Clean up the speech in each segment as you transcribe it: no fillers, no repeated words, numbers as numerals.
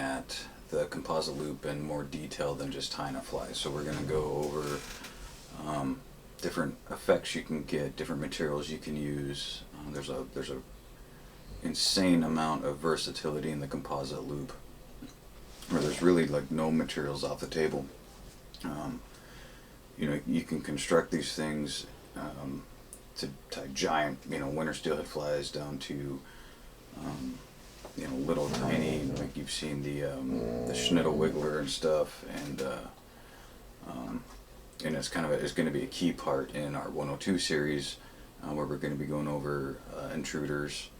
at the composite loop in more detail than just tying a fly. So we're going to go over different effects you can get, different materials you can use. There's a insane amount of versatility in the composite loop, where there's really like no materials off the table. You know, you can construct these things to tie giant, you know, winter steelhead flies down to you know, little tiny, like you've seen the Schnittl wiggler and stuff, and it's kind of it's going to be a key part in our 102 series, where we're going to be going over intruders,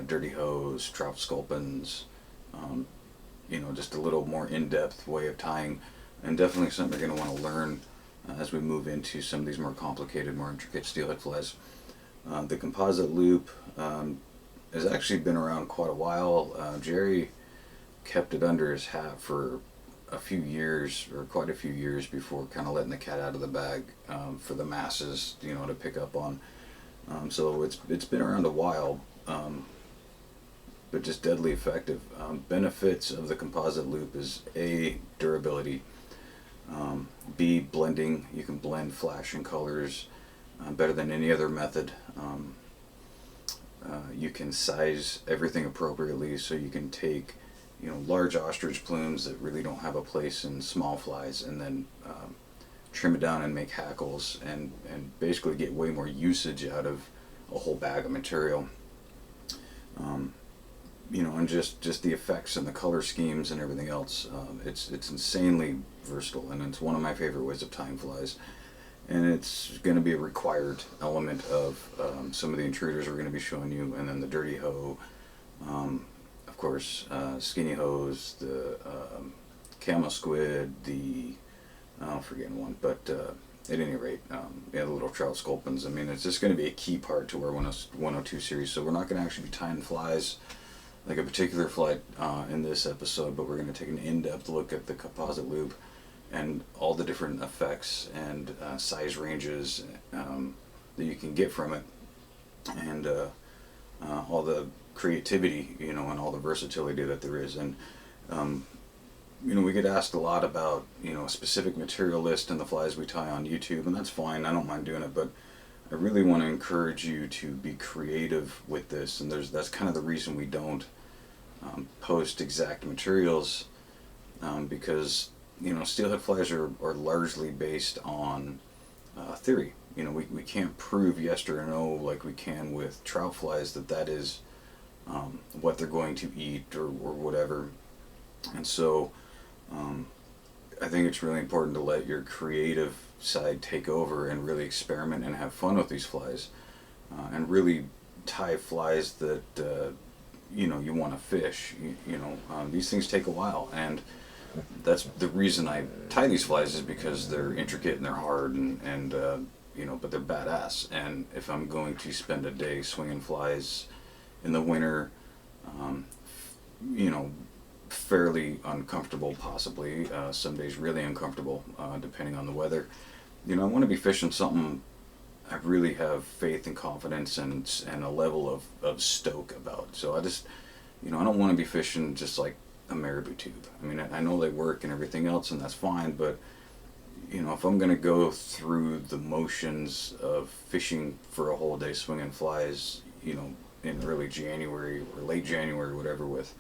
dirty hose, trout sculpins, you know, just a little more in-depth way of tying, and definitely something you're going to want to learn as we move into some of these more complicated, more intricate steelhead flies. The composite loop has actually been around quite a while. Jerry kept it under his hat for a few years, or quite a few years, before kind of letting the cat out of the bag for the masses, you know, to pick up on. So it's been around a while, but just deadly effective. Benefits of the composite loop is A, durability, B, blending. You can blend flash and colors better than any other method. You can size everything appropriately, so you can take, you know, large ostrich plumes that really don't have a place in small flies, and then trim it down and make hackles, and basically get way more usage out of a whole bag of material. You know, and just the effects and the color schemes and everything else. It's insanely versatile, and it's one of my favorite ways of tying flies. And it's going to be a required element of some of the intruders we're going to be showing you, and then the dirty hoe, of course, skinny hose, the camo squid, I'm forgetting one, but at any rate, yeah, the little trout sculpins. I mean, it's just going to be a key part to our 102 series. So we're not going to actually be tying flies like a particular fly in this episode, but we're going to take an in-depth look at the composite loop and all the different effects and size ranges that you can get from it, and all the creativity, you know, and all the versatility that there is. And you know, we get asked a lot about, you know, a specific material list and the flies we tie on YouTube, and that's fine. I don't mind doing it, but I really want to encourage you to be creative with this. And that's kind of the reason we don't post exact materials, because, you know, steelhead flies are largely based on theory. You know, we can't prove yes or no like we can with trout flies that is what they're going to eat or whatever. And so I think it's really important to let your creative side take over and really experiment and have fun with these flies, and really tie flies that you know, you want to fish. You know, these things take a while, and that's the reason I tie these flies, is because they're intricate and they're hard, and you know, but they're badass. And if I'm going to spend a day swinging flies in the winter, you know, fairly uncomfortable, possibly some days really uncomfortable, depending on the weather, you know, I want to be fishing something I really have faith and confidence and a level of stoke about. So I just, you know, I don't want to be fishing just like a marabou tube. I mean, I know they work and everything else, and that's fine, but, you know, if I'm going to go through the motions of fishing for a whole day swinging flies, you know, in early January or late January, whatever, with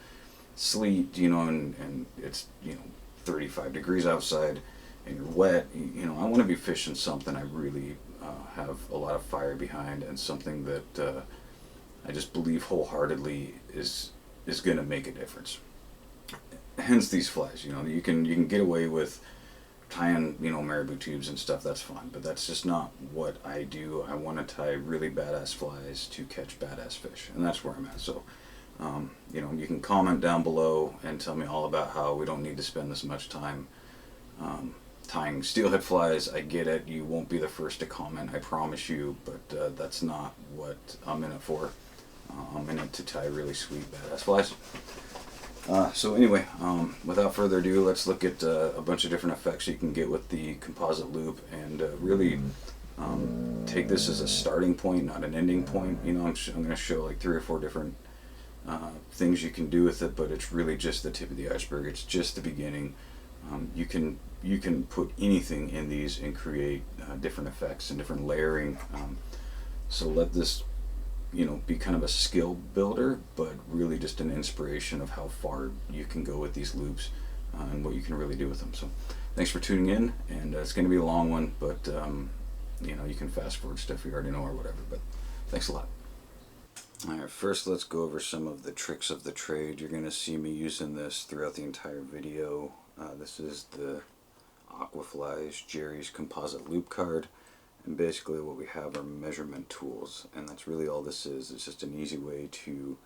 sleet, you know, and it's, you know, 35 degrees outside and you're wet, you know, I want to be fishing something I really have a lot of fire behind, and something that I just believe wholeheartedly is going to make a difference. Hence these flies. You know, you can get away with tying, you know, marabou tubes and stuff, that's fine, but that's just not what I do. I want to tie really badass flies to catch badass fish, and that's where I'm at. So you know, you can comment down below and tell me all about how we don't need to spend this much time tying steelhead flies. I get it. You won't be the first to comment, I promise you, but that's not what I'm in it for. I'm in it to tie really sweet, badass flies. So anyway, without further ado, let's look at a bunch of different effects you can get with the composite loop, and really take this as a starting point, not an ending point. You know, I'm going to show like 3 or 4 different things you can do with it, but it's really just the tip of the iceberg. It's just the beginning. You can put anything in these and create different effects and different layering. So let this, be kind of a skill builder, but really just an inspiration of how far you can go with these loops and what you can really do with them. So thanks for tuning in, and it's going to be a long one, but you can fast forward stuff you already know or whatever, but thanks a lot. Alright, first let's go over some of the tricks of the trade. You're going to see me using this throughout the entire video. This is the Aquafly's Jerry's composite loop card, and basically what we have are measurement tools, and that's really all this is. It's just an easy way to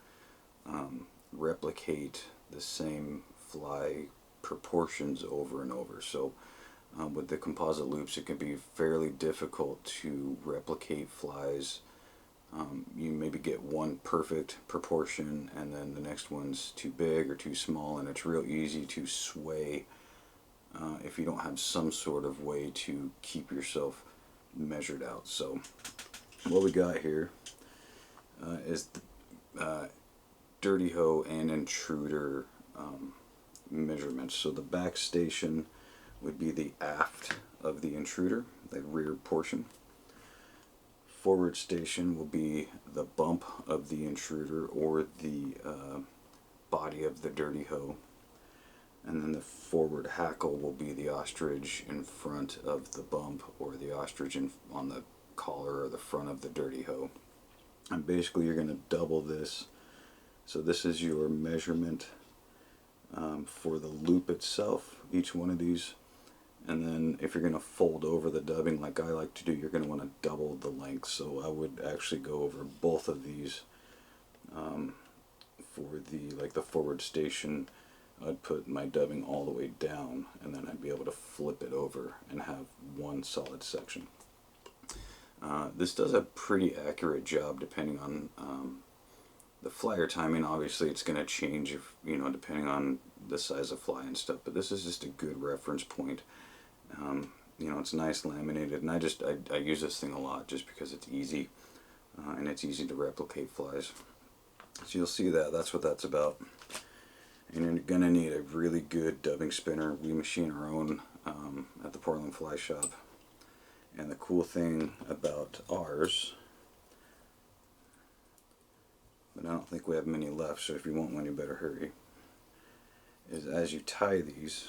replicate the same fly proportions over and over. So with the composite loops, it can be fairly difficult to replicate flies. You maybe get one perfect proportion and then the next one's too big or too small, and it's real easy to sway if you don't have some sort of way to keep yourself measured out. So what we got here is the dirty hoe and intruder measurements. So the back station would be the aft of the intruder, the rear portion. Forward station will be the bump of the intruder or the body of the dirty hoe, and then the forward hackle will be the ostrich in front of the bump, or the ostrich on the collar or the front of the dirty hoe. And basically you're going to double this. So this is your measurement for the loop itself, each one of these. And then if you're going to fold over the dubbing like I like to do, you're going to want to double the length. So I would actually go over both of these. For the forward station, I'd put my dubbing all the way down, and then I'd be able to flip it over and have one solid section. This does a pretty accurate job depending on the flyer timing. Obviously it's going to change if, depending on the size of fly and stuff, but this is just a good reference point. It's nice laminated, and I use this thing a lot just because it's easy, and it's easy to replicate flies. So you'll see that's what that's about. And you're going to need a really good dubbing spinner. We machine our own at the Portland Fly Shop. And the cool thing about ours, but I don't think we have many left, so if you want one you better hurry, is as you tie these,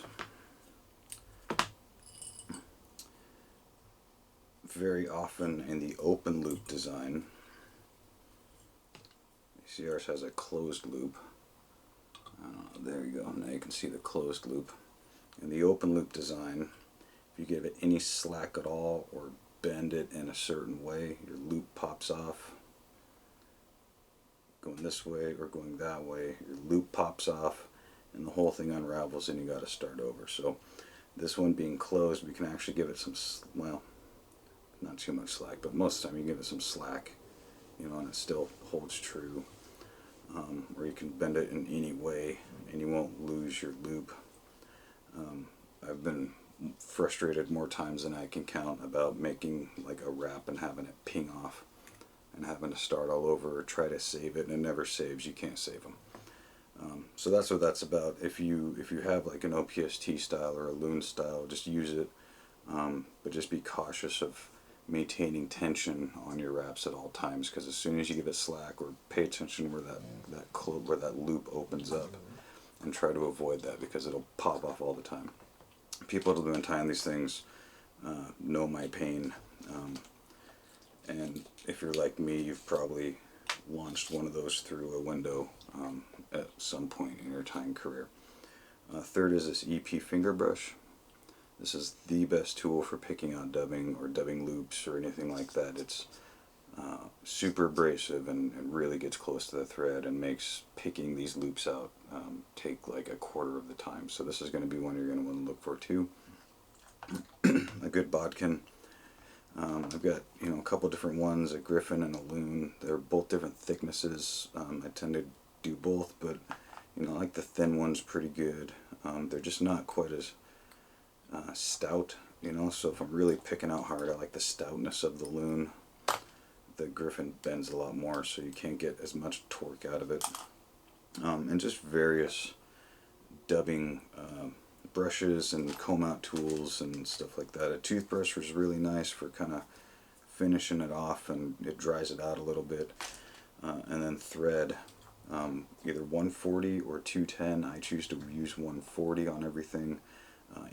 very often in the open loop design, you see ours has a closed loop. There you go, now you can see the closed loop. In the open loop design, if you give it any slack at all or bend it in a certain way, your loop pops off. Going this way or going that way, your loop pops off and the whole thing unravels and you got to start over. So this one being closed, we can actually give it some, well, not too much slack, but most of the time you give it some slack, and it still holds true. Or you can bend it in any way and you won't lose your loop. I've been frustrated more times than I can count about making like a wrap and having it ping off and having to start all over or try to save it, and it never saves. You can't save them. So that's what that's about. If you have like an OPST style or a loon style, just use it, but just be cautious of maintaining tension on your wraps at all times, because as soon as you give it slack, or pay attention where that loop opens up, and try to avoid that because it'll pop off all the time. People who have been tying these things know my pain, and if you're like me, you've probably launched one of those through a window at some point in your tying career. Third is this EP finger brush. This is the best tool for picking out dubbing or dubbing loops or anything like that. It's super abrasive and really gets close to the thread and makes picking these loops out take like a quarter of the time. So this is going to be one you're going to want to look for too. A good bodkin. I've got a couple different ones, a griffin and a loon. They're both different thicknesses. I tend to do both, but I like the thin ones pretty good. They're just not quite as stout, so if I'm really picking out hard, I like the stoutness of the loon. The griffin bends a lot more, so you can't get as much torque out of it. and just various dubbing brushes and comb out tools and stuff like that. A toothbrush was really nice for kind of finishing it off, and it dries it out a little bit. And then thread, either 140 or 210. I choose to use 140 on everything.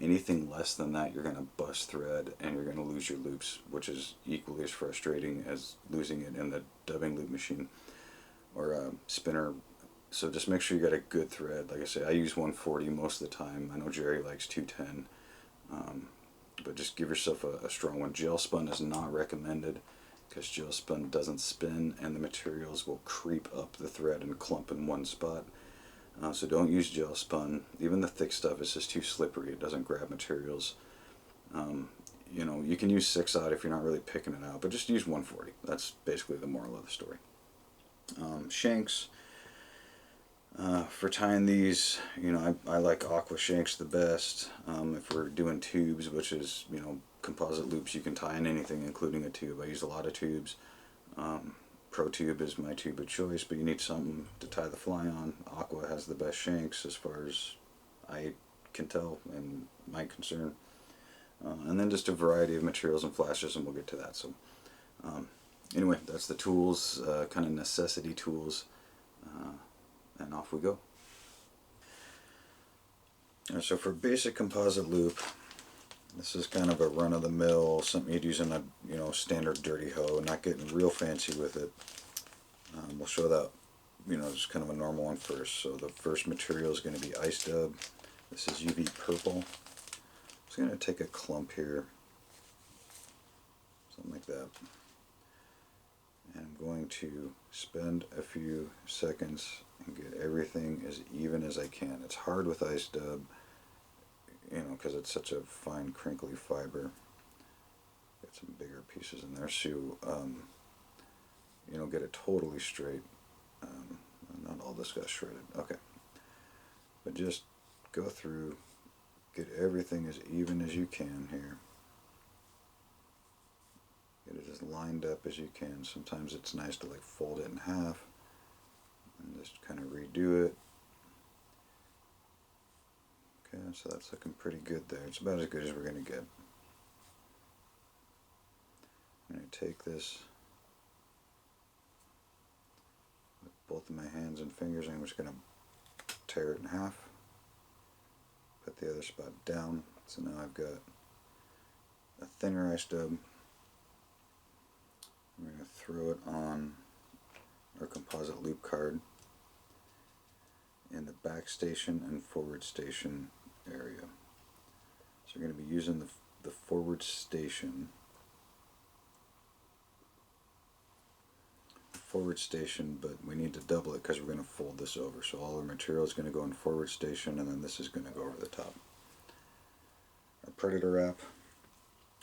Anything less than that, you're going to bust thread and you're going to lose your loops, which is equally as frustrating as losing it in the dubbing loop machine or spinner. So just make sure you got a good thread. Like I say, I use 140 most of the time. I know Jerry likes 210, but just give yourself a strong one. Gel spun is not recommended because gel spun doesn't spin and the materials will creep up the thread and clump in one spot. So don't use gel spun. Even the thick stuff is just too slippery. It doesn't grab materials. You know, you can use 6/0 if you're not really picking it out, but just use 140. That's basically the moral of the story. Shanks. For tying these, you know, I like aqua shanks the best. If we're doing tubes, which is, you know, composite loops, you can tie in anything, including a tube. I use a lot of tubes. Pro tube is my tube of choice, but you need something to tie the fly on. Aqua has the best shanks as far as I can tell and my concern. And then just a variety of materials and flashes, and we'll get to that. So anyway, that's the tools, kind of necessity tools, and off we go. So for basic composite loop, this is kind of a run-of-the-mill, something you'd use in a, you know, standard dirty hoe, not getting real fancy with it. We'll show that, you know, just kind of a normal one first. So the first material is going to be ice dub. This is UV purple. I'm just going to take a clump here, something like that. And I'm going to spend a few seconds and get everything as even as I can. It's hard with ice dub, you know, because it's such a fine crinkly fiber. Get some bigger pieces in there so you know, get it totally straight. Not all this got shredded. Okay, but just go through, get everything as even as you can here. Get it as lined up as you can. Sometimes it's nice to like fold it in half and just kind of redo it. Okay, so that's looking pretty good there. It's about as good as we're going to get. I'm going to take this with both of my hands and fingers, and I'm just going to tear it in half. Put the other spot down. So now I've got a thinner ice dub. I'm going to throw it on our composite loop card in the back station and forward station area. So we're going to be using the forward station. But we need to double it because we're going to fold this over. So all our material is going to go in forward station, and then this is going to go over the top. Our predator wrap,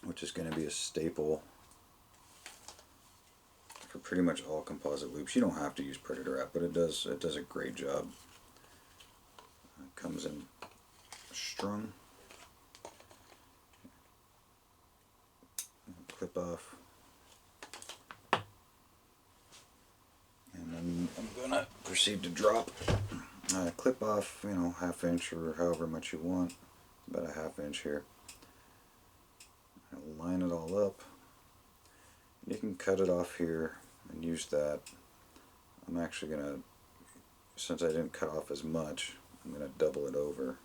which is going to be a staple for pretty much all composite loops. You don't have to use predator wrap, but it does a great job. It comes in strung. Clip off. And then I'm gonna proceed to drop. Clip off, you know, 1/2 inch or however much you want. About a 1/2 inch here. I'll line it all up. You can cut it off here and use that. I'm actually gonna, since I didn't cut off as much, I'm gonna double it over.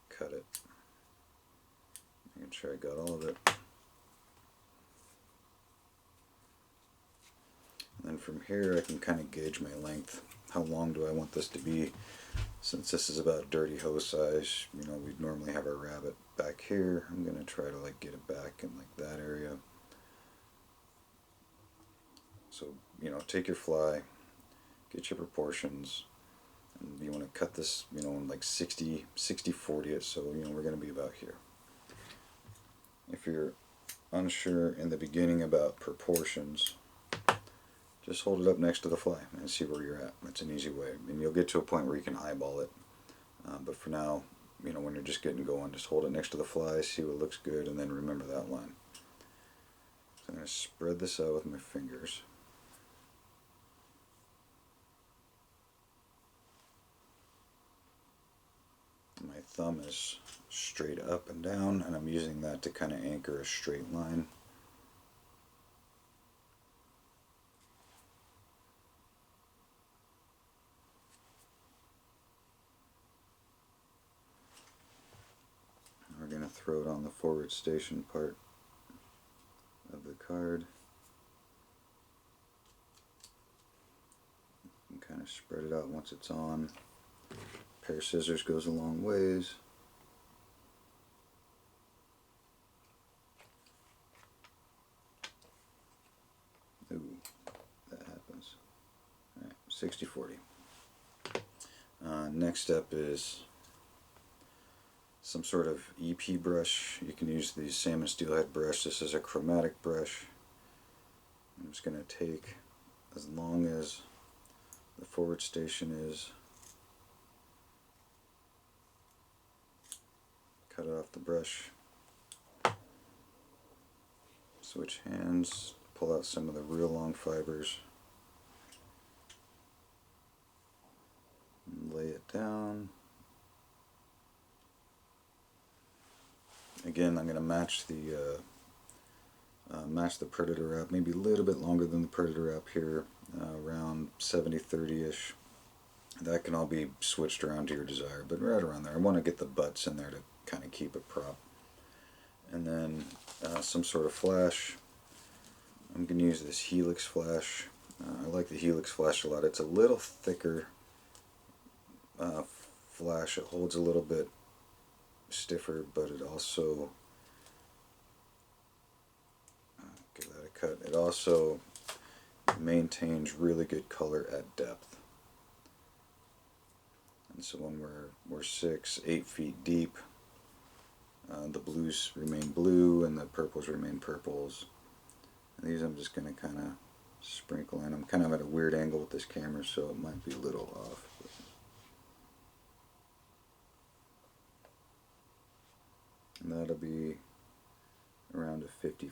Cut it. Making sure I got all of it. And then from here I can kind of gauge my length. How long do I want this to be? Since this is about dirty hoe size, you know, we'd normally have our rabbit back here. I'm going to try to like get it back in like that area. So, you know, take your fly, get your proportions, and you want to cut this, you know, in like 60-40 it, so, you know, we're going to be about here. If you're unsure in the beginning about proportions, just hold it up next to the fly and see where you're at. That's an easy way. And you'll get to a point where you can eyeball it. But for now, you know, when you're just getting going, just hold it next to the fly, see what looks good, and then remember that line. I'm going to spread this out with my fingers. My thumb is straight up and down, and I'm using that to kind of anchor a straight line. We're going to throw it on the forward station part of the card. And kind of spread it out once it's on. A pair of scissors goes a long ways. Ooh, that happens. Alright, 60-40. Next up is some sort of EP brush. You can use the salmon steelhead brush. This is a chromatic brush. I'm just going to take as long as the forward station is, cut it off the brush, switch hands, pull out some of the real long fibers, and lay it down. Again, I'm going to match the predator wrap, maybe a little bit longer than the predator wrap here, around 70-30-ish. That can all be switched around to your desire, but right around there. I want to get the butts in there to kind of keep it prop. And then some sort of flash. I'm going to use this helix flash. I like the helix flash a lot. It's a little thicker flash. It holds a little bit stiffer, but it also, give that a cut, it also maintains really good color at depth. And so when we're 6-8 feet deep, the blues remain blue and the purples remain purples. And these I'm just going to kind of sprinkle in. I'm kind of at a weird angle with this camera, so it might be a little off. And that'll be around a 50-50.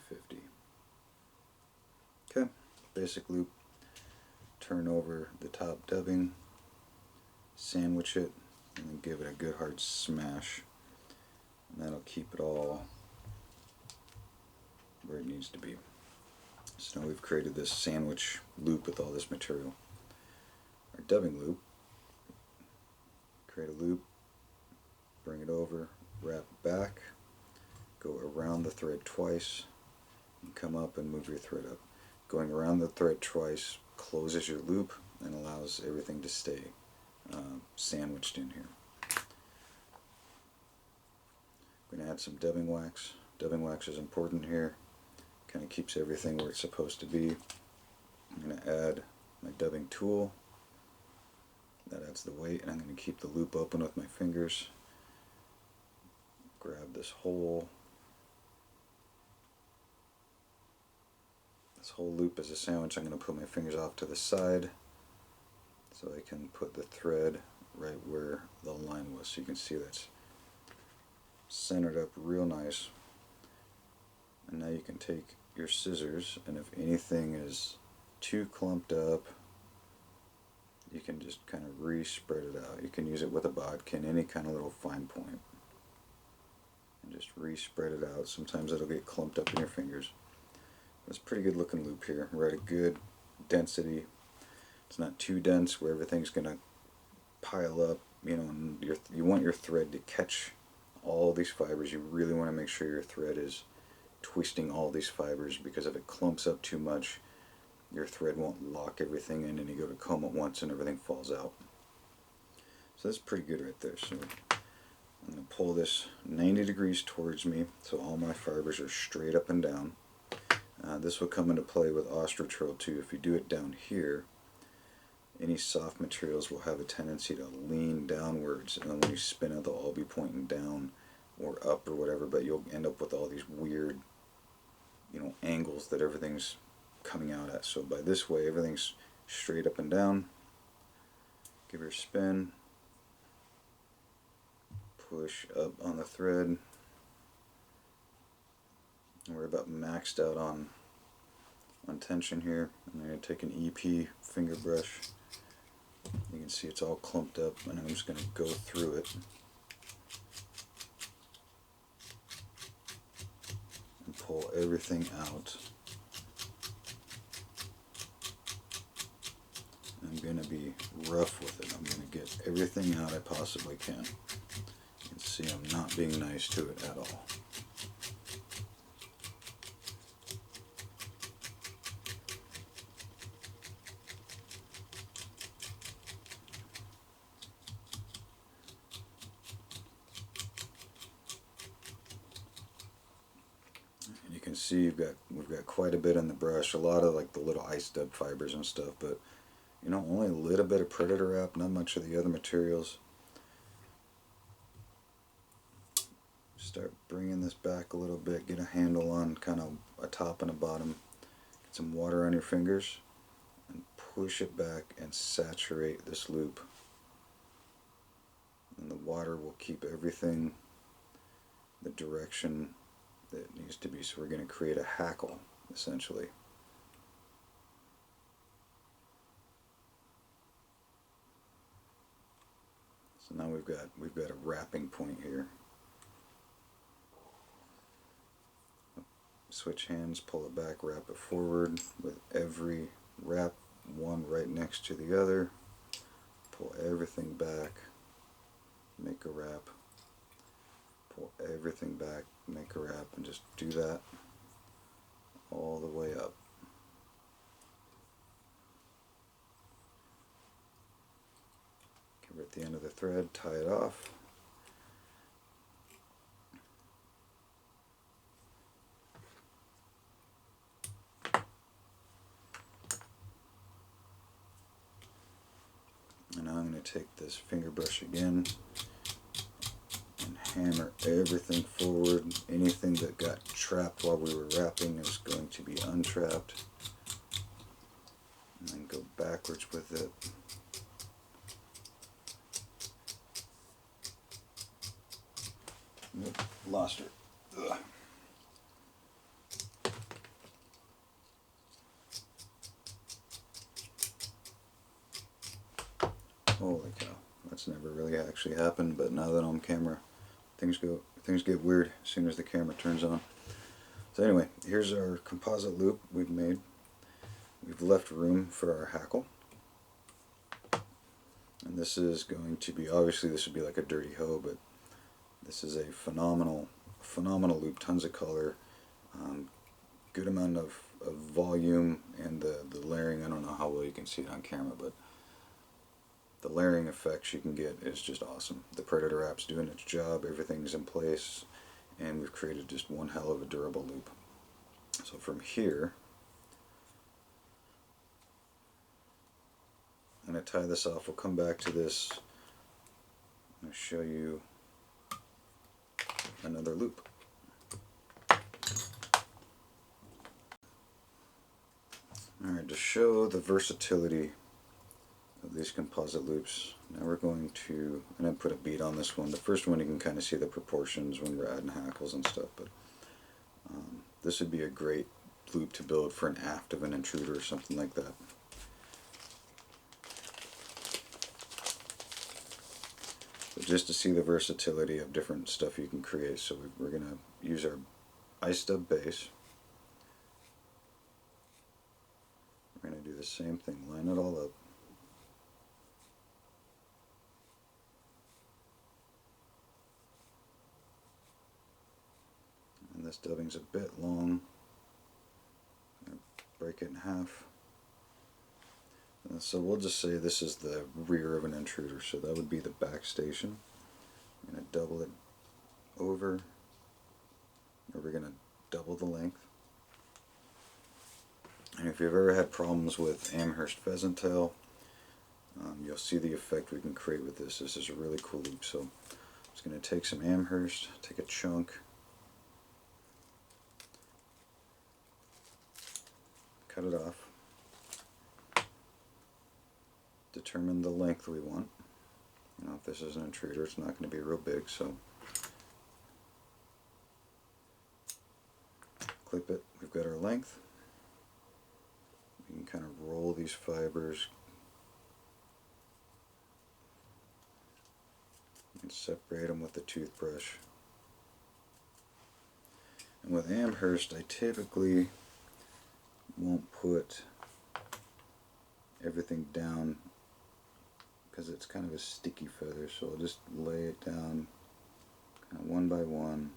Okay, basic loop. Turn over the top dubbing, sandwich it, and then give it a good hard smash. And that'll keep it all where it needs to be. So now we've created this sandwich loop with all this material. Our dubbing loop, create a loop, bring it over, wrap it back, go around the thread twice, and come up and move your thread up. Going around the thread twice closes your loop and allows everything to stay sandwiched in here. I'm going to add some dubbing wax. Dubbing wax is important here. Kind of keeps everything where it's supposed to be. I'm going to add my dubbing tool. That adds the weight, and I'm going to keep the loop open with my fingers. Grab this whole loop as a sandwich. I'm going to put my fingers off to the side so I can put the thread right where the line was. So you can see that's centered up real nice. And now you can take your scissors, and if anything is too clumped up, you can just kind of re-spread it out. You can use it with a bodkin, any kind of little fine point, and just re-spread it out. Sometimes it'll get clumped up in your fingers. It's a pretty good looking loop here. We're at a good density. It's not too dense where everything's going to pile up, and you want your thread to catch all these fibers. You really want to make sure your thread is twisting all these fibers, because if it clumps up too much, your thread won't lock everything in and you go to comb it once and everything falls out. So that's pretty good right there. So I'm going to pull this 90 degrees towards me so all my fibers are straight up and down. This will come into play with ostrich trail too. If you do it down here, any soft materials will have a tendency to lean downwards, and then when you spin it, they'll all be pointing down or up or whatever, but you'll end up with all these weird, angles that everything's coming out at. So by this way, everything's straight up and down. Give her a spin, push up on the thread. We're about maxed out on on tension here. And I'm going to take an EP finger brush. You can see it's all clumped up, and I'm just going to go through it and pull everything out. I'm going to be rough with it. I'm going to get everything out I possibly can. You can see I'm not being nice to it at all. And you can see we've got quite a bit in the brush, a lot of like the little ice dub fibers and stuff, but you know, only a little bit of predator wrap, not much of the other materials. Start bringing this back a little bit, get a handle on kind of a top and a bottom, get some water on your fingers, and push it back and saturate this loop. And the water will keep everything the direction that it needs to be. So we're going to create a hackle, essentially. So now we've got a wrapping point here. Switch hands, pull it back, wrap it forward with every wrap, one right next to the other. Pull everything back, make a wrap. Pull everything back, make a wrap, and just do that all the way up. Okay, we're at the end of the thread, tie it off. And now I'm going to take this finger brush again and hammer everything forward. Anything that got trapped while we were wrapping is going to be untrapped. And then go backwards with it. Nope, lost her. Ugh. Holy cow, that's never really actually happened, but now that I'm on camera, things get weird as soon as the camera turns on. So anyway, here's our composite loop we've made. We've left room for our hackle. And this is going to be, obviously this would be like a dirty hoe, but this is a phenomenal loop, tons of color, good amount of volume, and the layering, I don't know how well you can see it on camera, but the layering effects you can get is just awesome. The predator wrap's doing its job, everything's in place, and we've created just one hell of a durable loop. So from here, I'm going to tie this off. We'll come back to this. I'm going to show you another loop. Alright, to show the versatility of these composite loops, now we're going to, I'm going to put a bead on this one. The first one you can kind of see the proportions when we're adding hackles and stuff, but this would be a great loop to build for an aft of an intruder or something like that. But just to see the versatility of different stuff you can create, so we're going to use our ice stub base. We're going to do the same thing, line it all up. And this dubbing's a bit long. Break it in half. And so we'll just say this is the rear of an intruder, so that would be the back station. I'm going to double it over, or we're going to double the length. And if you've ever had problems with Amherst pheasant tail, you'll see the effect we can create with this. This is a really cool loop. So I'm just going to take some Amherst, take a chunk, cut it off, determine the length we want. You know, if this is an intruder, it's not going to be real big, so clip it. We've got our length. kind of roll these fibers and separate them with the toothbrush. And with Amherst, I typically won't put everything down because it's kind of a sticky feather, so I'll just lay it down kind of one by one.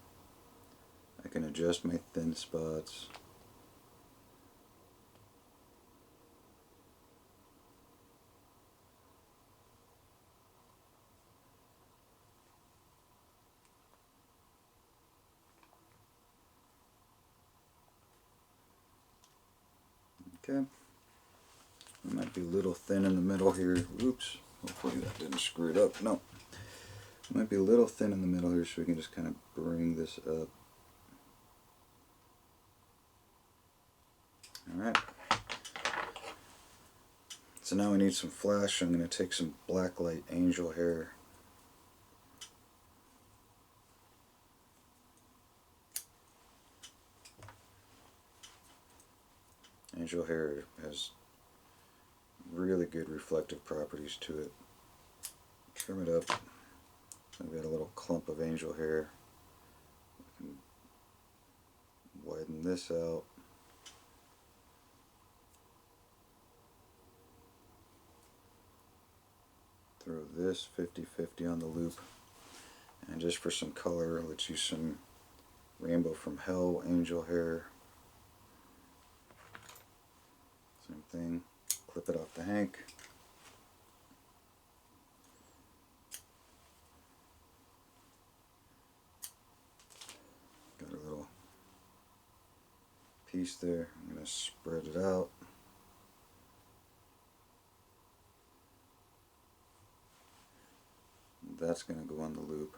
I can adjust my thin spots. Okay. It might be a little thin in the middle here. Oops. Hopefully that didn't screw it up. No. It might be a little thin in the middle here, so we can just kind of bring this up. Alright. So now we need some flash. I'm going to take some blacklight angel hair. Angel hair has really good reflective properties to it. Trim it up. I've got a little clump of angel hair. I can widen this out. Throw this 50-50 on the loop. And just for some color, let's use some Rainbow from Hell angel hair. Same thing. Clip it off the hank. Got a little piece there. I'm going to spread it out. That's going to go on the loop.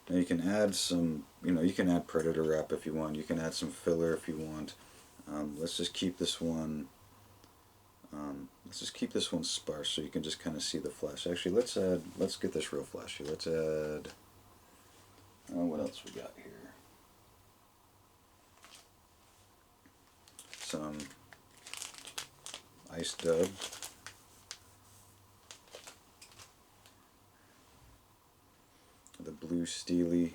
Now you can add some, you can add predator wrap if you want. You can add some filler if you want. Let's just keep this one. Let's one sparse so you can just kind of see the flash. Actually, let's get this real flashy. Let's add. What else we got here? Some ice dub. The blue steely.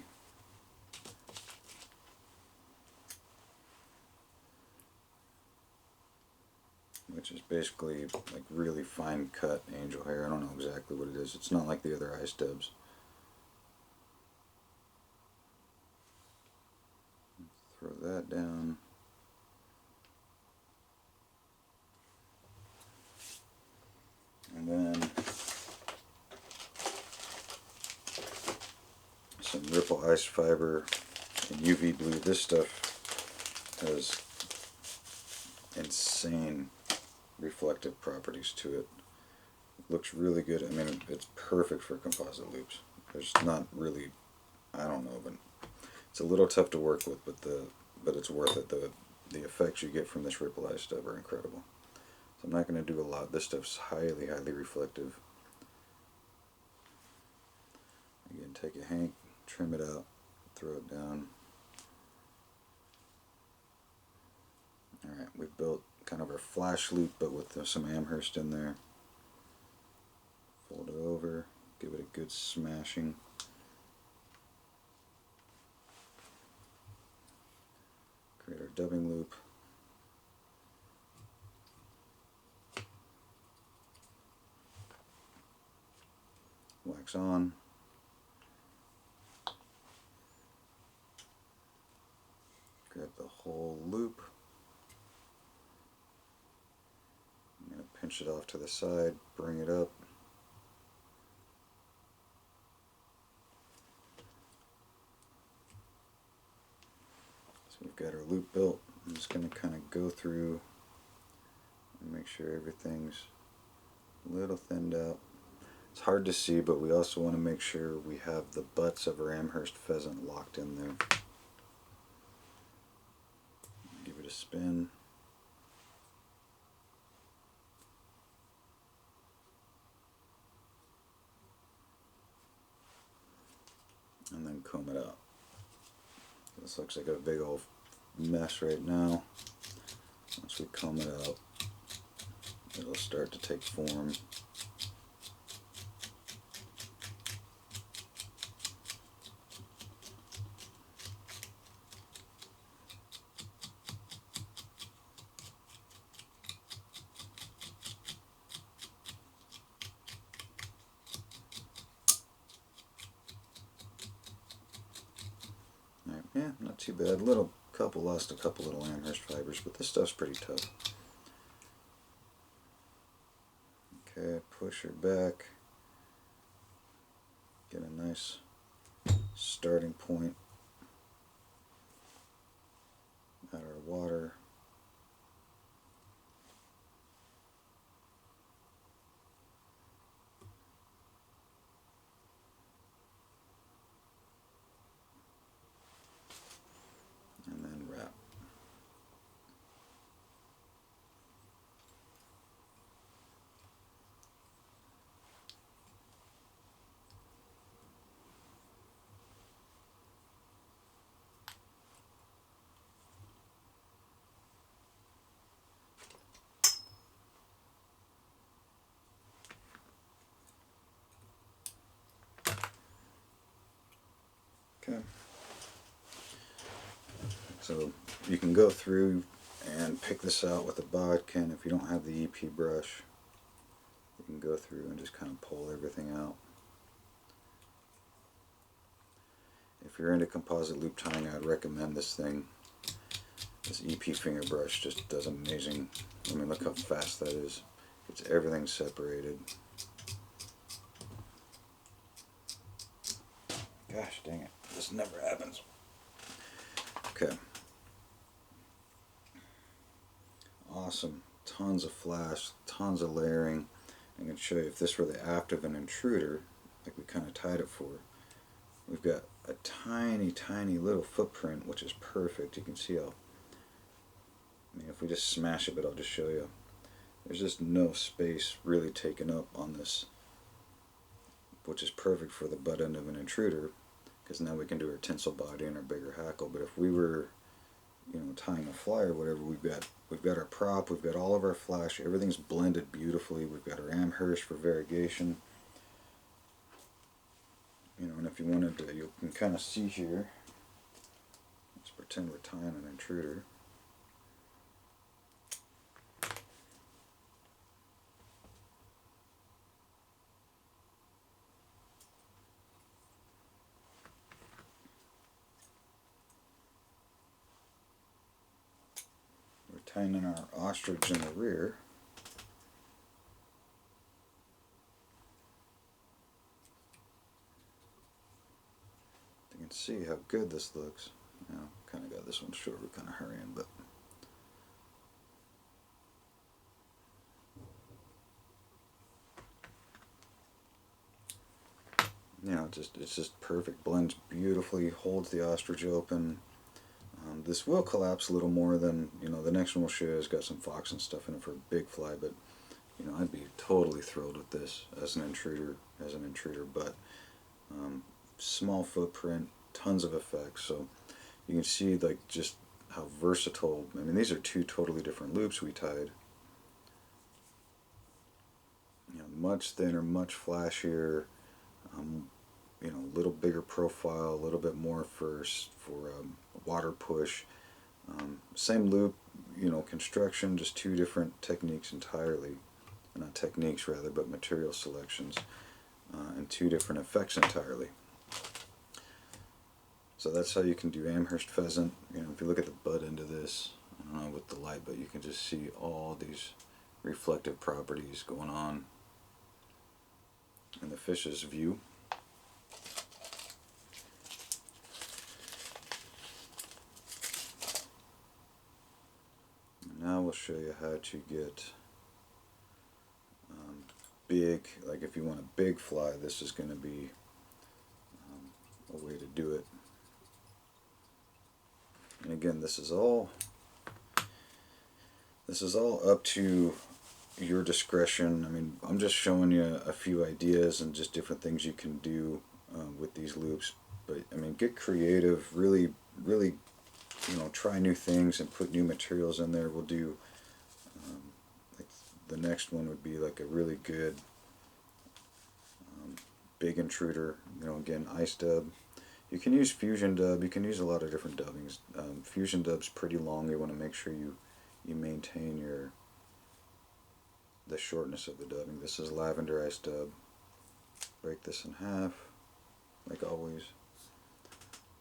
Which is basically like really fine cut angel hair. I don't know exactly what it is. It's not like the other ice dubs. Throw that down. And then some Ripple Ice Fiber and UV Blue. This stuff has insane reflective properties to it. It looks really good. I mean, it's perfect for composite loops. There's not really, I don't know, but it's a little tough to work with, but it's worth it. The effects you get from this Ripple Ice stuff are incredible. So I'm not going to do a lot. This stuff's highly, highly reflective. Again, take a hank, trim it out, throw it down. Alright, we've built kind of our flash loop, but with some Amherst in there. Fold it over, give it a good smashing. Create our dubbing loop. Wax on. Grab the whole loop. I'm going to pinch it off to the side, bring it up. So we've got our loop built. I'm just going to kind of go through and make sure everything's a little thinned out. It's hard to see, but we also want to make sure we have the butts of our Amherst pheasant locked in there. Give it a spin. and then comb it out. This looks like a big old mess right now. Once we comb it out, it'll start to take form. Yeah, not too bad. Lost a couple little Amherst fibers, but this stuff's pretty tough. Okay, push her back. Get a nice starting point. Add our water. And then wrap. Okay. So you can go through and pick this out with a bodkin. If you don't have the EP brush, you can go through and just kind of pull everything out. If you're into composite loop tying, I'd recommend this thing. This EP finger brush just does amazing. I mean, look how fast that is. It's everything separated. Gosh dang it, this never happens. Okay. Awesome. Tons of flash, tons of layering. I can show you if this were the aft of an intruder, like we kind of tied it for. We've got a tiny, tiny little footprint, which is perfect. You can see how, I mean, if we just smash it, but I'll just show you. There's just no space really taken up on this, which is perfect for the butt end of an intruder, because now we can do our tinsel body and our bigger hackle. But if we were, you know, tying a fly or whatever, we've got our prop, we've got all of our flash, everything's blended beautifully. We've got our Amherst for variegation. You know, and if you wanted to, you can kind of see here. Let's pretend we're tying an intruder. We're tying in our ostrich in the rear. You can see how good this looks. You know, kind of got this one short, we're kind of hurrying, but you know, it's just perfect. Blends beautifully, holds the ostrich open. This will collapse a little more than, you know, the next one we'll show you has got some fox and stuff in it for a big fly, but you know, I'd be totally thrilled with this as an intruder, but small footprint, tons of effects. So you can see like just how versatile. I mean, these are two totally different loops we tied. You know, much thinner, much flashier. You know, a little bigger profile, a little bit more for water push. Same loop, you know, construction, just two different techniques entirely. Not techniques rather, but material selections, and two different effects entirely. So that's how you can do Amherst pheasant. You know, if you look at the butt end of this, I don't know with the light, but you can just see all these reflective properties going on in the fish's view. Now we'll show you how to get big, like if you want a big fly, this is going to be a way to do it. And again, this is all up to your discretion. I mean, I'm just showing you a few ideas and just different things you can do with these loops. But I mean, get creative. Really, really, try new things and put new materials in there. We'll do. Like the next one would be like a really good big intruder. Again, ice dub. You can use fusion dub. You can use a lot of different dubbings. Fusion dub's pretty long. You want to make sure you maintain the shortness of the dubbing. This is lavender ice dub. Break this in half, like always.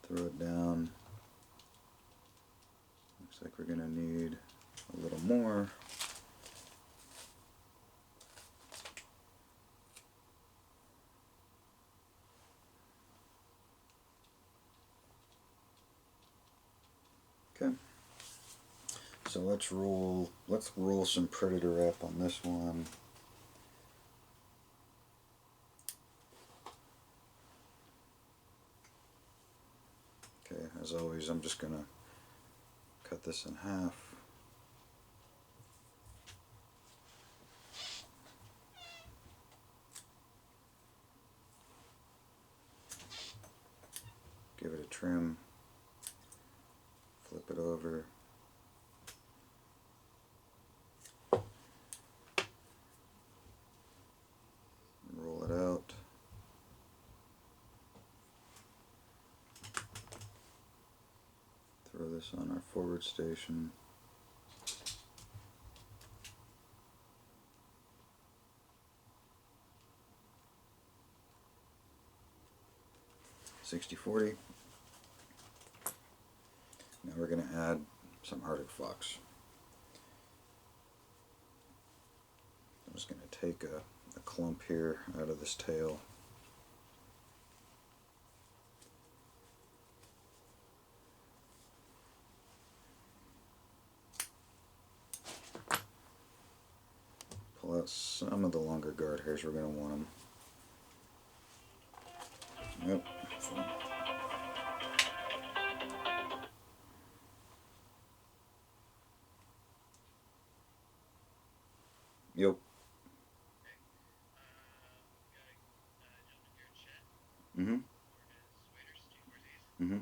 Throw it down. Looks like we're gonna need a little more. Okay. So let's roll some predator wrap on this one. Okay, as always, I'm just gonna cut this in half. Give it a trim. Flip it over. Roll it out. Throw this on our forward station. $60-40. Now we're going to add some Arctic fox. I'm just going to take a clump here out of this tail. Pull out some of the longer guard hairs. We're going to want them. Yep. Yep. Mm-hmm. Mm-hmm.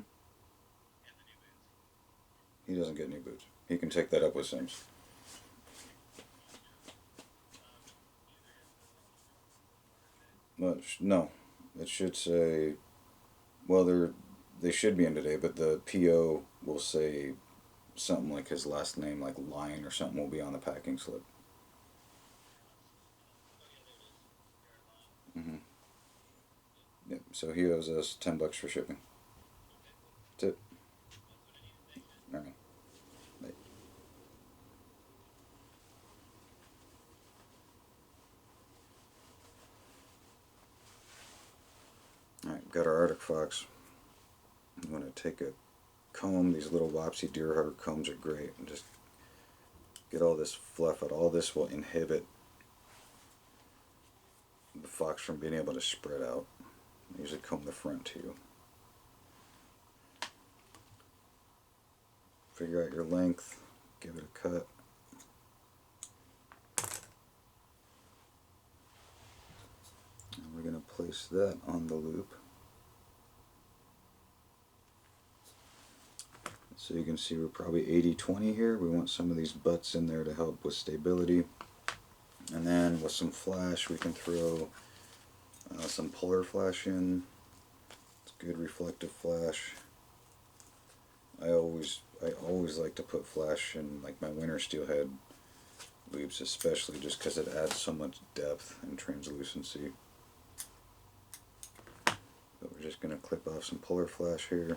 He doesn't get new boots. He can take that up with Sims. No, it should say. Well, they should be in today, but the PO will say something like his last name, like Lion or something, will be on the packing slip. Mm-hmm. Yep. So he owes us $10 for shipping. That's it. All right. Bye. All right. Got our Arctic fox. I'm going to take a comb. These little Wapsie deer heart combs are great, and just get all this fluff out. All this will inhibit the fox from being able to spread out. I usually comb the front too. Figure out your length, give it a cut. And we're going to place that on the loop. So you can see we're probably 80-20 here. We want some of these butts in there to help with stability. And then with some flash, we can throw some polar flash in. It's good reflective flash. I always like to put flash in like my winter steelhead loops, especially just because it adds so much depth and translucency. But we're just going to clip off some polar flash here.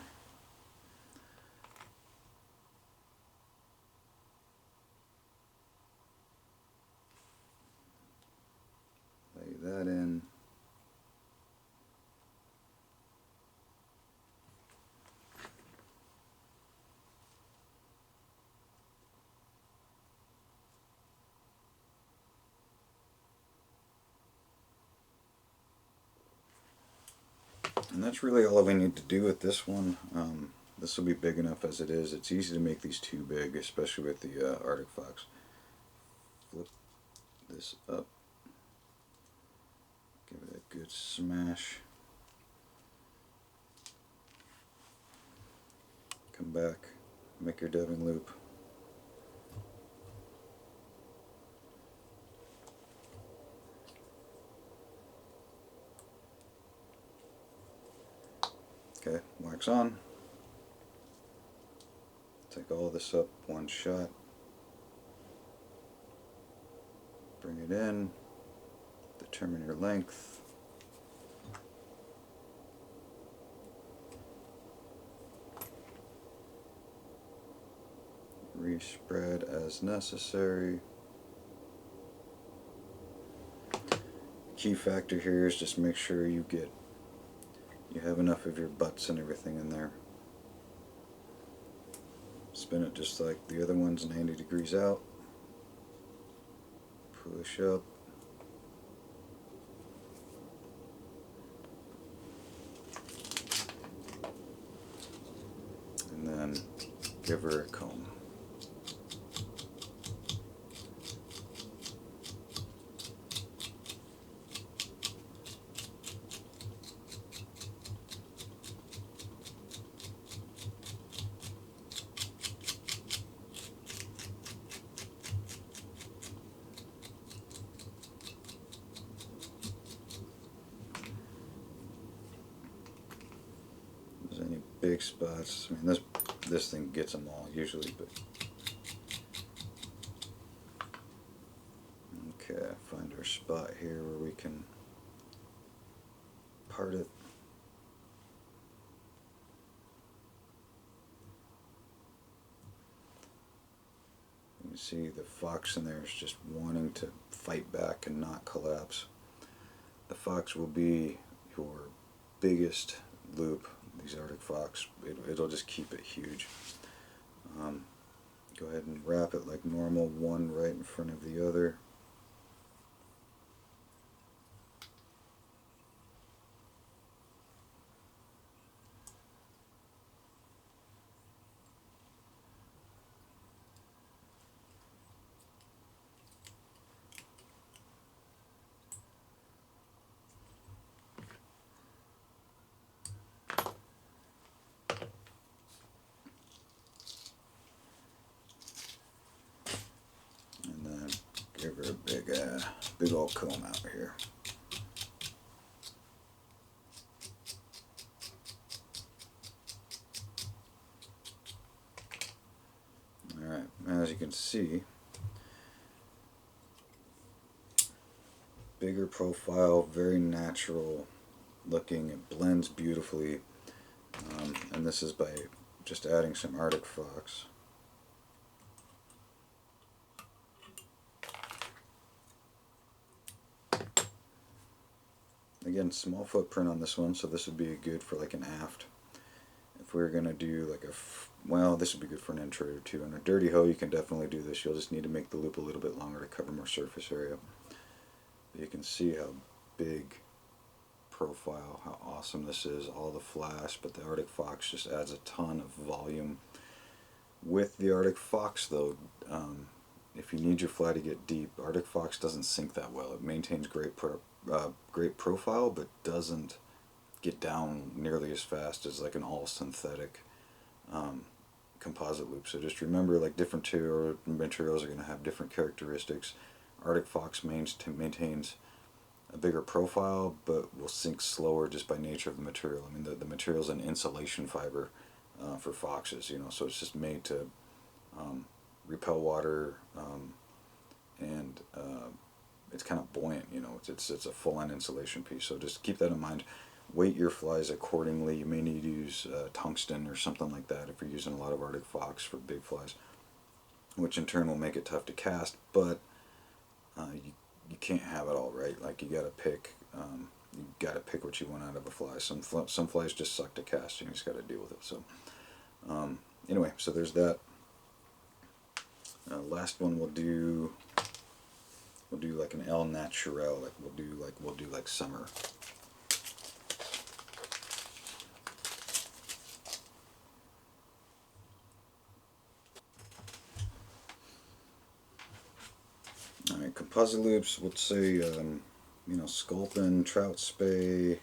Lay that in. And that's really all we need to do with this one. This will be big enough as it is. It's easy to make these too big, especially with the Arctic fox. Flip this up. Give it a good smash. back, make your dubbing loop. Okay, wax on. Take all this up one shot. Bring it in. Determine your length. Respread as necessary. Key factor here is just make sure you have enough of your butts and everything in there. Spin it just like the other ones, 90 degrees out. Push up. And then give her a comb. Any big spots? I mean, this thing gets them all usually, but okay. Find our spot here where we can part it. You can see the fox in there is just wanting to fight back and not collapse. The fox will be your biggest loop. These Arctic fox, it'll just keep it huge. Go ahead and wrap it like normal, one right in front of the other. Give her a big old comb out here. Alright, as you can see, bigger profile, very natural looking, it blends beautifully, and this is by just adding some Arctic fox. Again, small footprint on this one, so this would be good for like an aft. If we were going to do like well, this would be good for an intro too. On a dirty hoe, you can definitely do this. You'll just need to make the loop a little bit longer to cover more surface area. But you can see how big profile, how awesome this is, all the flash, but the Arctic fox just adds a ton of volume. With the Arctic fox though, if you need your fly to get deep, Arctic fox doesn't sink that well. It maintains great profile, but doesn't get down nearly as fast as like an all synthetic composite loop. So just remember, like, different materials are going to have different characteristics. Arctic fox maintains a bigger profile, but will sink slower just by nature of the material. I mean, the material is an insulation fiber for foxes, you know, so it's just made to repel water, and it's kind of buoyant, you know. It's a full-on insulation piece. So just keep that in mind. Weight your flies accordingly. You may need to use tungsten or something like that if you're using a lot of Arctic fox for big flies, which in turn will make it tough to cast. But you can't have it all, right? Like, you gotta pick. You gotta pick what you want out of a fly. Some flies just suck to cast, and you just gotta deal with it. So anyway, so there's that. Last one we'll do like an El Naturel. Like we'll do like summer. Alright, composite loops, let's say, you know, sculpin, trout spay,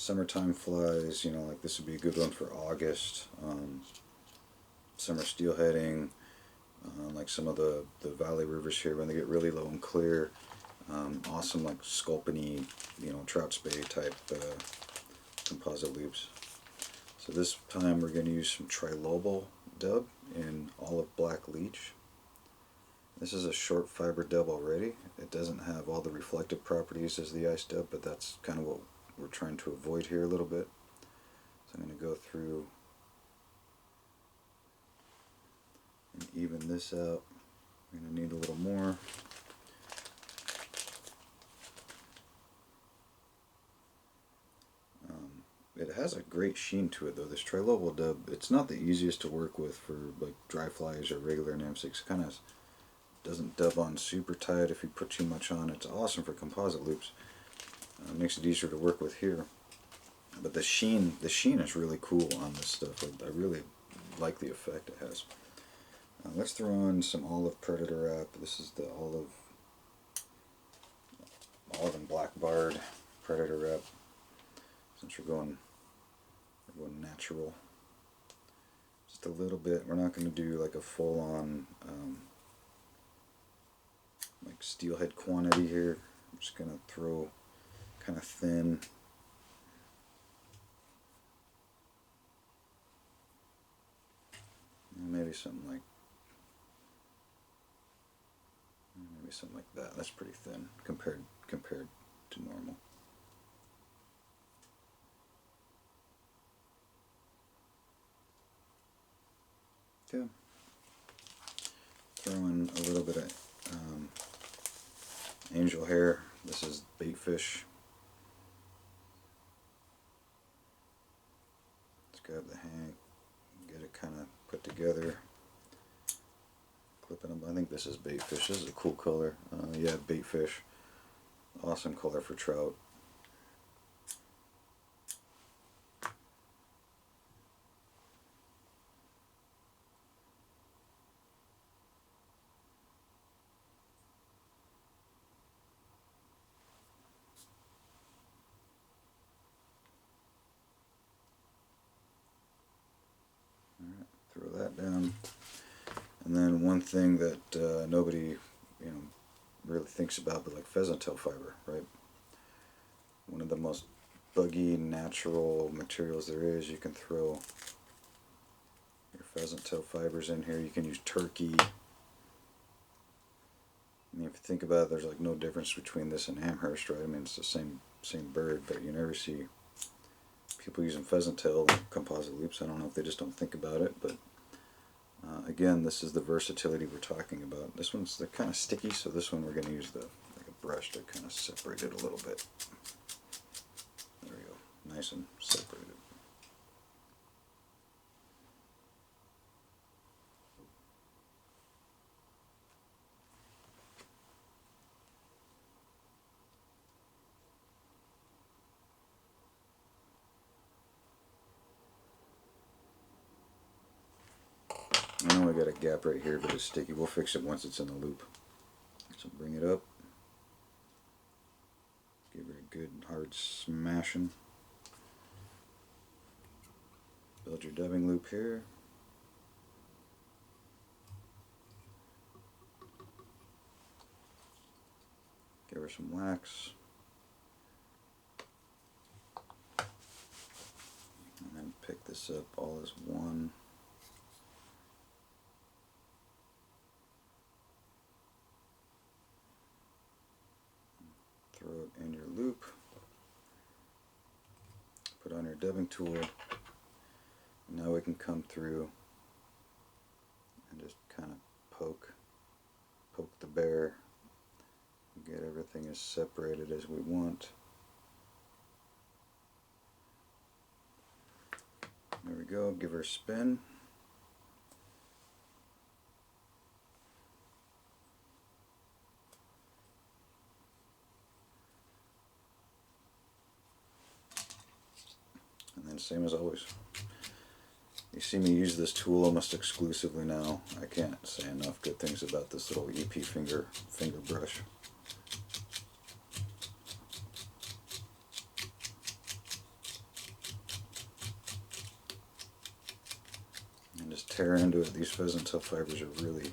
summertime flies, you know, like this would be a good one for August. Summer steelheading, like some of the valley rivers here when they get really low and clear. Awesome, like sculpin-y, you know, trout spay type composite loops. So this time we're going to use some trilobal dub in olive black leech. This is a short fiber dub already. It doesn't have all the reflective properties as the ice dub, but that's kind of what we're trying to avoid here a little bit. So I'm going to go through and even this out. I'm going to need a little more. It has a great sheen to it though. This trilobal dub, it's not the easiest to work with for like dry flies or regular nymphs. Kind of doesn't dub on super tight if you put too much on. It's awesome for composite loops. Makes it easier to work with here. But the sheen is really cool on this stuff. I really like the effect it has. Let's throw on some olive predator wrap. This is the olive and black barred predator wrap. Since we're going natural, just a little bit. We're not going to do like a full-on like steelhead quantity here. I'm just going to throw kind of thin. Maybe something like that. That's pretty thin compared to normal. Okay. Throw in a little bit of angel hair. This is bait fish. Let's grab the hang, get it kind of put together. Clipping them. I think this is bait fish. This is a cool color. Yeah, bait fish. Awesome color for trout. Alright, throw that down. And then one thing that nobody, really thinks about, but like pheasant tail fiber, right? One of the most buggy, natural materials there is. You can throw your pheasant tail fibers in here. You can use turkey. I mean, if you think about it, there's like no difference between this and Amherst, right? I mean, it's the same bird, but you never see people using pheasant tail composite loops. I don't know if they just don't think about it, but again, this is the versatility we're talking about. This one's they're kind of sticky, so this one we're going to use like a brush to kind of separate it a little bit. There we go, nice and separated. I know I got a gap right here, but it's sticky. We'll fix it once it's in the loop. So bring it up. Give it a good hard smashing. Build your dubbing loop here. Give her some wax. And then pick this up all as one. Throw it in your loop, put on your dubbing tool, and now we can come through and just kind of poke the bear, get everything as separated as we want. There we go, give her a spin. And then same as always. You see me use this tool almost exclusively now. I can't say enough good things about this little EP finger brush. tear into it. These pheasant tail fibers are really,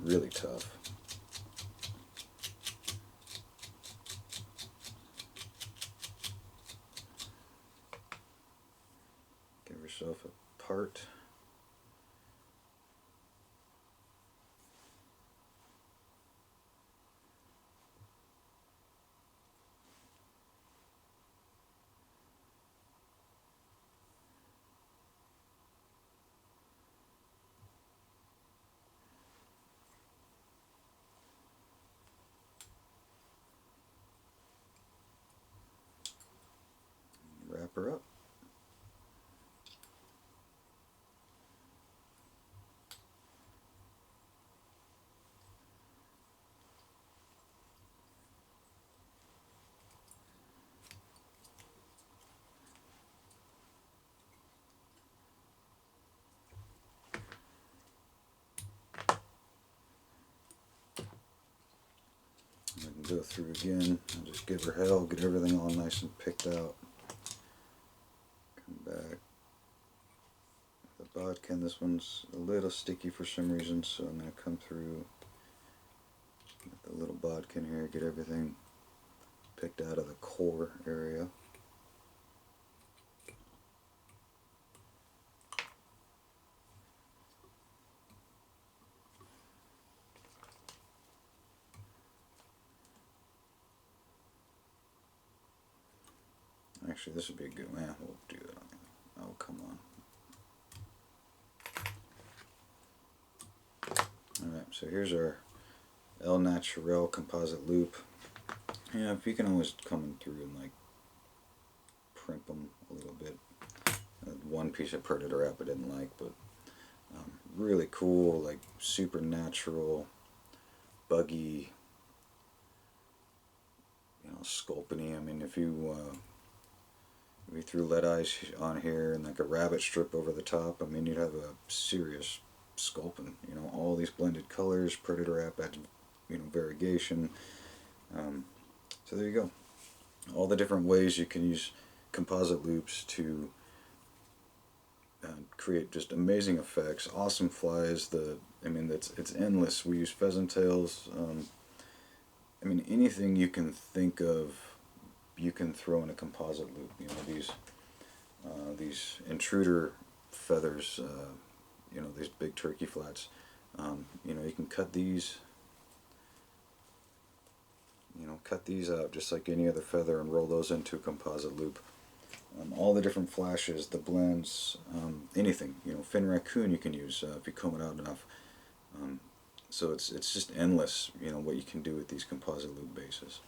really tough. Give yourself a part. Wrap her up. I can go through again and just give her hell, get everything all nice and picked out. Come back. The bodkin, this one's a little sticky for some reason, so I'm going to come through with the little bodkin here, get everything picked out of the core area. Actually, this would be a good one. We'll do it. Oh, come on. Alright, so here's our El Naturel composite loop. Yeah, if you can always come through and like primp them a little bit. One piece of predator wrap I didn't like, but really cool, like super natural, buggy, you know, sculpin-y. I mean, if you threw lead eyes on here and like a rabbit strip over the top, I mean, you'd have a serious sculpin. You know, all these blended colors, predator wrap adds, you know, variegation. So there you go. All the different ways you can use composite loops to create just amazing effects, awesome flies. I mean, it's endless. We use pheasant tails. I mean, anything you can think of, you can throw in a composite loop. You know, these intruder feathers. You know, these big turkey flats. You know, you can cut these. You know, cut these out just like any other feather and roll those into a composite loop. All the different flashes, the blends, anything. You know, fin raccoon you can use if you comb it out enough. So it's just endless. You know what you can do with these composite loop bases.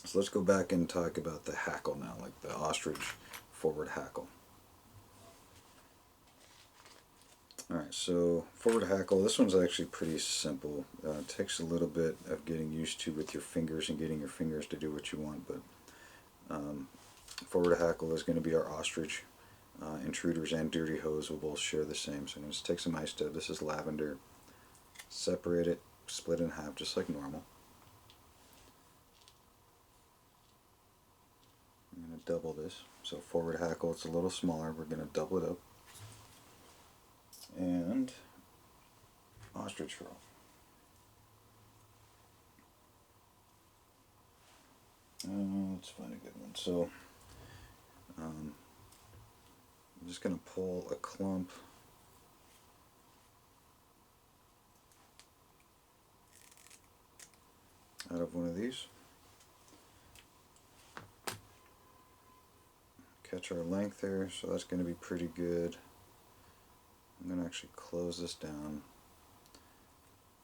So let's go back and talk about the hackle now, like the ostrich forward hackle. Alright, so forward hackle, this one's actually pretty simple. It takes a little bit of getting used to with your fingers and getting your fingers to do what you want, but forward hackle is going to be our ostrich. Intruders and dirty hose will both share the same. So I'm going to take some ice dub. This is lavender. Separate it, split it in half just like normal. I'm going to double this. So forward hackle, it's a little smaller. We're going to double it up. And ostrich roll. Let's find a good one. So I'm just going to pull a clump out of one of these. Catch our length there, so that's going to be pretty good. I'm going to actually close this down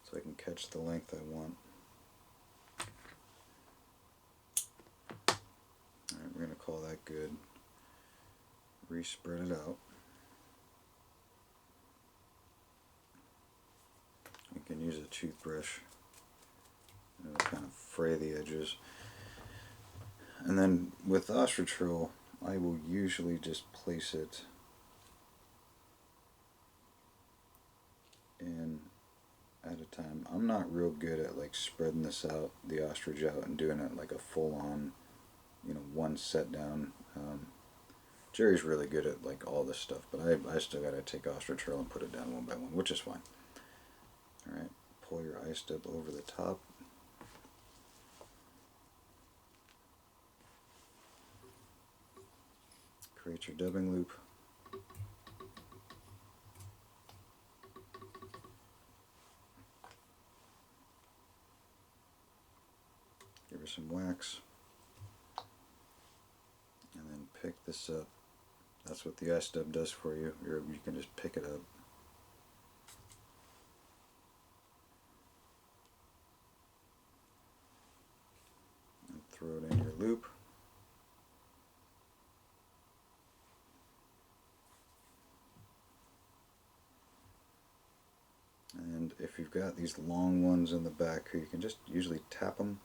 so I can catch the length I want. Alright, we're going to call that good. Re-spread it out. You can use a toothbrush to kind of fray the edges. And then with ostrich roll, I will usually just place it in at a time. I'm not real good at like spreading this out, the ostrich out, and doing it like a full-on, you know, one set down. Jerry's really good at like all this stuff, but I still gotta take ostrich trail and put it down one by one, which is fine. Alright, pull your eye stub over the top. Create your dubbing loop. Give her some wax. And then pick this up. That's what the eye stub does for you. You can just pick it up. And throw it in your loop. And if you've got these long ones in the back here, you can just usually tap them.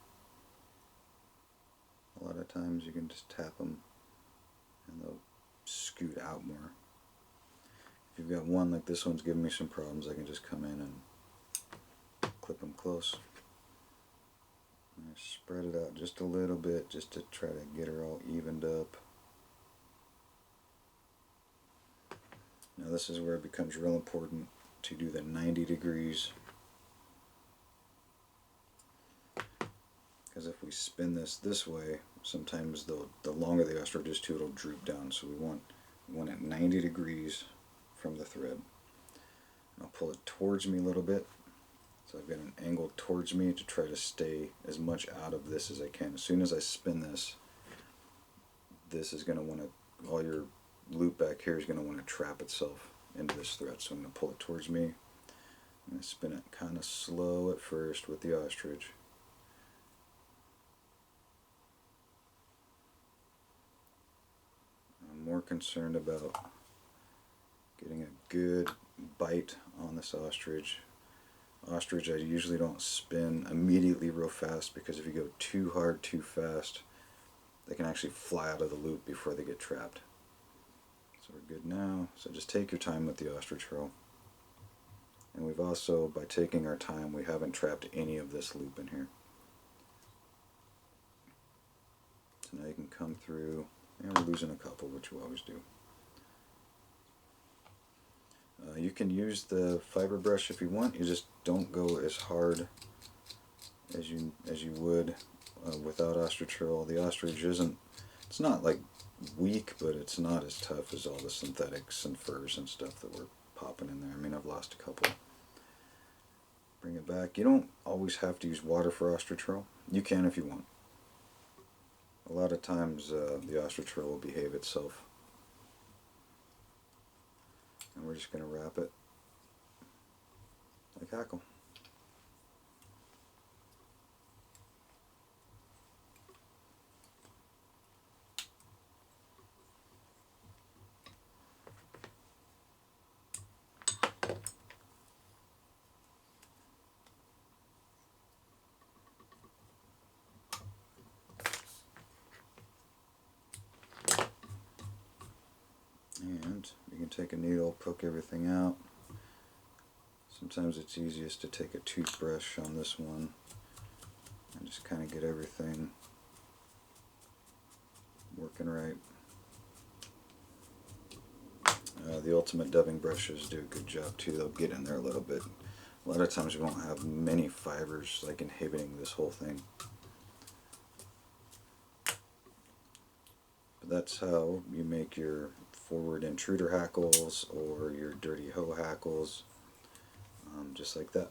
A lot of times you can just tap them and they'll scoot out more. If you've got one like this one's giving me some problems, I can just come in and clip them close. And I spread it out just a little bit just to try to get her all evened up. Now this is where it becomes real important to do the 90 degrees. Because if we spin this way, sometimes the longer the ostrich is too, it'll droop down. So we want it 90 degrees from the thread. I'll pull it towards me a little bit. So I've got an angle towards me to try to stay as much out of this as I can. As soon as I spin this, this is going to want to, all your loop back here is going to want to trap itself into this thread. So I'm going to pull it towards me. I'm going to spin it kind of slow at first with the ostrich. I'm more concerned about getting a good bite on this ostrich. Ostrich I usually don't spin immediately real fast, because if you go too hard too fast, they can actually fly out of the loop before they get trapped. So we're good now. So just take your time with the ostrich roll. And we've also, by taking our time, we haven't trapped any of this loop in here. So now you can come through, and we're losing a couple, which we always do. You can use the fiber brush if you want. You just don't go as hard as you would without ostrich roll. The ostrich isn't, it's not like weak, but it's not as tough as all the synthetics and furs and stuff that we're popping in there. I mean, I've lost a couple. Bring it back. You don't always have to use water for ostrich roll. You can if you want. A lot of times the ostrich roll will behave itself. And we're just going to wrap it like hackle. And you can take a needle, poke everything out. Sometimes it's easiest to take a toothbrush on this one and just kind of get everything working right. The ultimate dubbing brushes do a good job too. They'll get in there a little bit. A lot of times we won't have many fibers like inhibiting this whole thing. But that's how you make your forward intruder hackles or your dirty hoe hackles, just like that.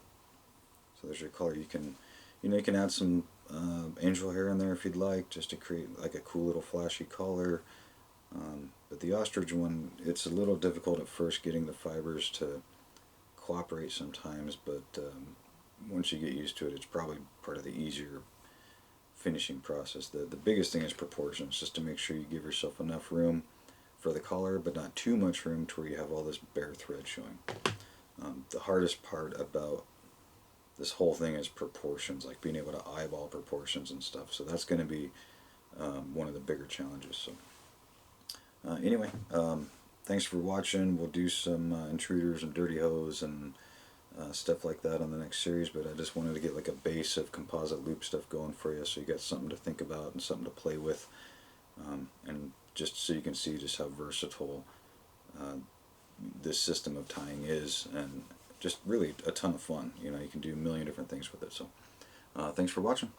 So there's your color. You can, you can add some angel hair in there if you'd like, just to create like a cool little flashy color. But the ostrich one, it's a little difficult at first getting the fibers to cooperate sometimes, but once you get used to it, it's probably part of the easier finishing process. The biggest thing is proportions, just to make sure you give yourself enough room for the collar, but not too much room to where you have all this bare thread showing. The hardest part about this whole thing is proportions, like being able to eyeball proportions and stuff. So that's going to be one of the bigger challenges. So anyway, thanks for watching. We'll do some intruders and dirty hoes and stuff like that on the next series, but I just wanted to get like a base of composite loop stuff going for you, so you got something to think about and something to play with. And just so you can see just how versatile this system of tying is, and just really a ton of fun. You know, you can do a million different things with it. So thanks for watching.